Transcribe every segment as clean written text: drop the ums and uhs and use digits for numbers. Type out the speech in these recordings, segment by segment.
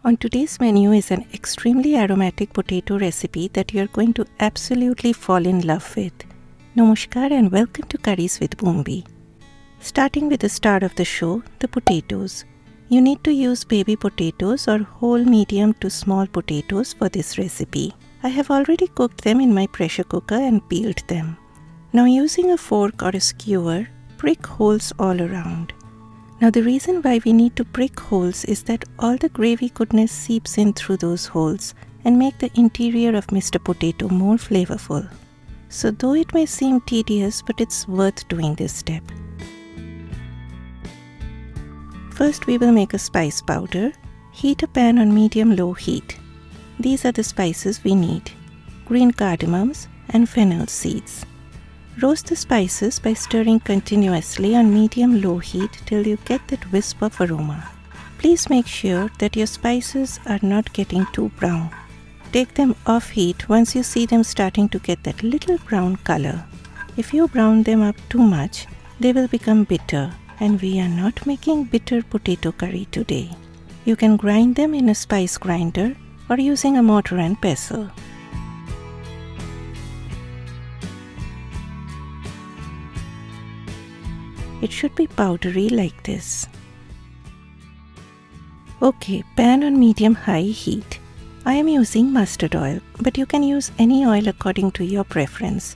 On today's menu is an extremely aromatic potato recipe that you're going to absolutely fall in love with. Namaskar and welcome to Curries with Boombi. Starting with the start of the show, the potatoes. You need to use baby potatoes or whole medium to small potatoes for this recipe. I have already cooked them in my pressure cooker and peeled them. Now using a fork or a skewer, prick holes all around. Now the reason why we need to prick holes is that all the gravy goodness seeps in through those holes and make the interior of Mr. Potato more flavorful. So though it may seem tedious, but it's worth doing this step. First we will make a spice powder. Heat a pan on medium-low heat. These are the spices we need: green cardamoms and fennel seeds. Roast the spices by stirring continuously on medium-low heat till you get that wisp of aroma. Please make sure that your spices are not getting too brown. Take them off heat once you see them starting to get that little brown color. If you brown them up too much, they will become bitter, and we are not making bitter potato curry today. You can grind them in a spice grinder or using a mortar and pestle. It should be powdery like this. Okay, pan on medium-high heat. I am using mustard oil, but you can use any oil according to your preference.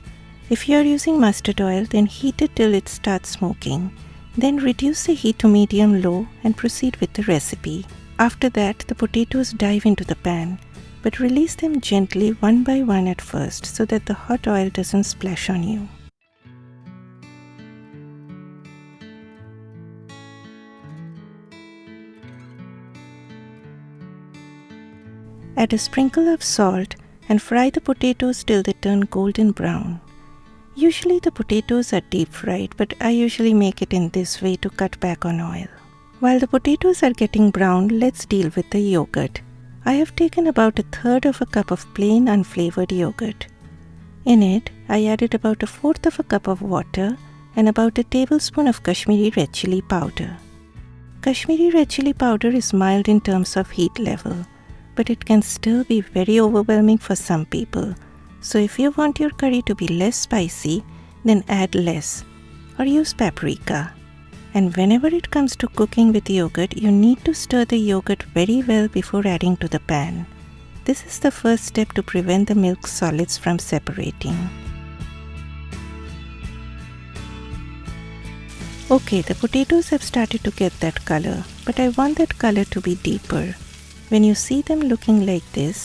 If you are using mustard oil, then heat it till it starts smoking. Then reduce the heat to medium-low and proceed with the recipe. After that, the potatoes dive into the pan, but release them gently one by one at first so that the hot oil doesn't splash on you. Add a sprinkle of salt and fry the potatoes till they turn golden brown. Usually the potatoes are deep fried, but I usually make it in this way to cut back on oil. While the potatoes are getting brown, let's deal with the yogurt. I have taken about 1/3 cup of plain unflavored yogurt. In it, I added about 1/4 cup of water and about a tablespoon of Kashmiri red chilli powder. Kashmiri red chilli powder is mild in terms of heat level, but it can still be very overwhelming for some people. So if you want your curry to be less spicy, then add less or use paprika. And whenever it comes to cooking with yogurt, you need to stir the yogurt very well before adding to the pan. This is the first step to prevent the milk solids from separating. Okay, the potatoes have started to get that color, but I want that color to be deeper. When you see them looking like this,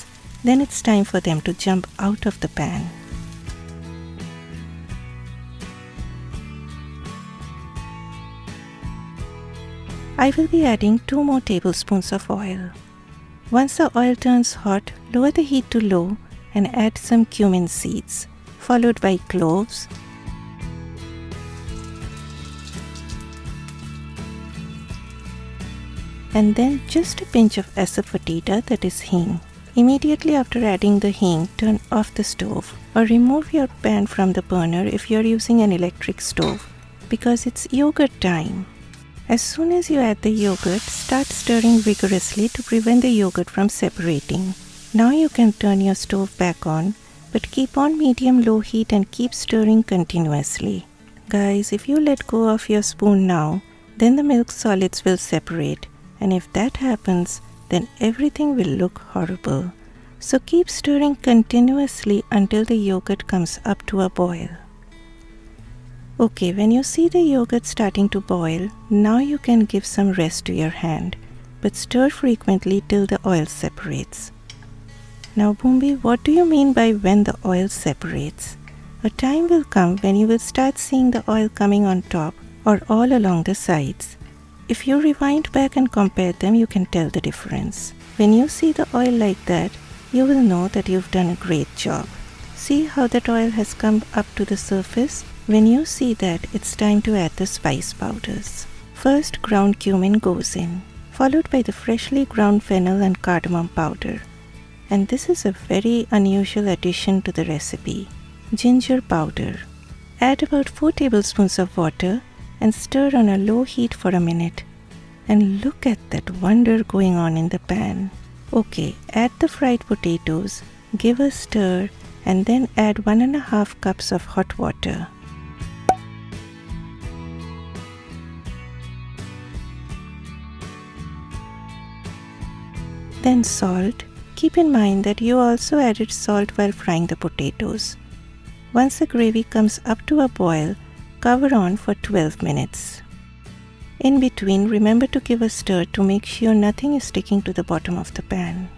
then it's time for them to jump out of the pan. I will be adding 2 more tablespoons of oil. Once the oil turns hot, lower the heat to low and add some cumin seeds, followed by cloves, and then just a pinch of asafoetida, that is hing. Immediately after adding the hing, turn off the stove or remove your pan from the burner if you are using an electric stove, because it's yogurt time. As soon as you add the yogurt, start stirring vigorously to prevent the yogurt from separating. Now you can turn your stove back on, but keep on medium-low heat and keep stirring continuously. Guys, if you let go of your spoon now, then the milk solids will separate. And if that happens, then everything will look horrible. So keep stirring continuously until the yogurt comes up to a boil. Okay, when you see the yogurt starting to boil, now you can give some rest to your hand, but stir frequently till the oil separates. Now Boombi, what do you mean by when the oil separates? A time will come when you will start seeing the oil coming on top or all along the sides. If you rewind back and compare them, you can tell the difference. When you see the oil like that, you will know that you've done a great job. See how that oil has come up to the surface? When you see that, it's time to add the spice powders. First, ground cumin goes in, followed by the freshly ground fennel and cardamom powder. And this is a very unusual addition to the recipe: ginger powder. Add about 4 tablespoons of water and stir on a low heat for a minute. And look at that wonder going on in the pan. Okay, add the fried potatoes, give a stir, and then add 1.5 cups of hot water. Then salt. Keep in mind that you also added salt while frying the potatoes. Once the gravy comes up to a boil, cover on for 12 minutes. In between, remember to give a stir to make sure nothing is sticking to the bottom of the pan.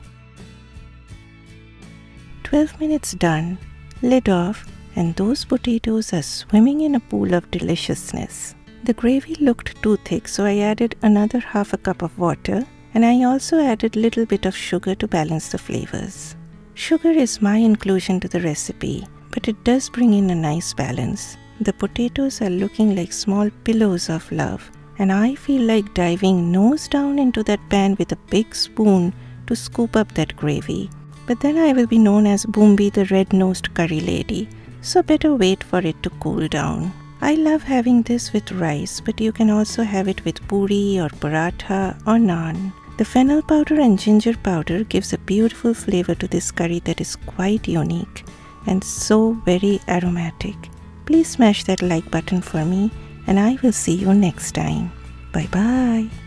12 minutes done, lid off, and those potatoes are swimming in a pool of deliciousness. The gravy looked too thick, so I added another half a cup of water, and I also added a little bit of sugar to balance the flavors. Sugar is my inclusion to the recipe, but it does bring in a nice balance. The potatoes are looking like small pillows of love, and I feel like diving nose down into that pan with a big spoon to scoop up that gravy. But then I will be known as Boombi the red-nosed curry lady, so better wait for it to cool down. I love having this with rice, but you can also have it with puri or paratha or naan. The fennel powder and ginger powder gives a beautiful flavor to this curry that is quite unique and so very aromatic. Please smash that like button for me, and I will see you next time. Bye bye.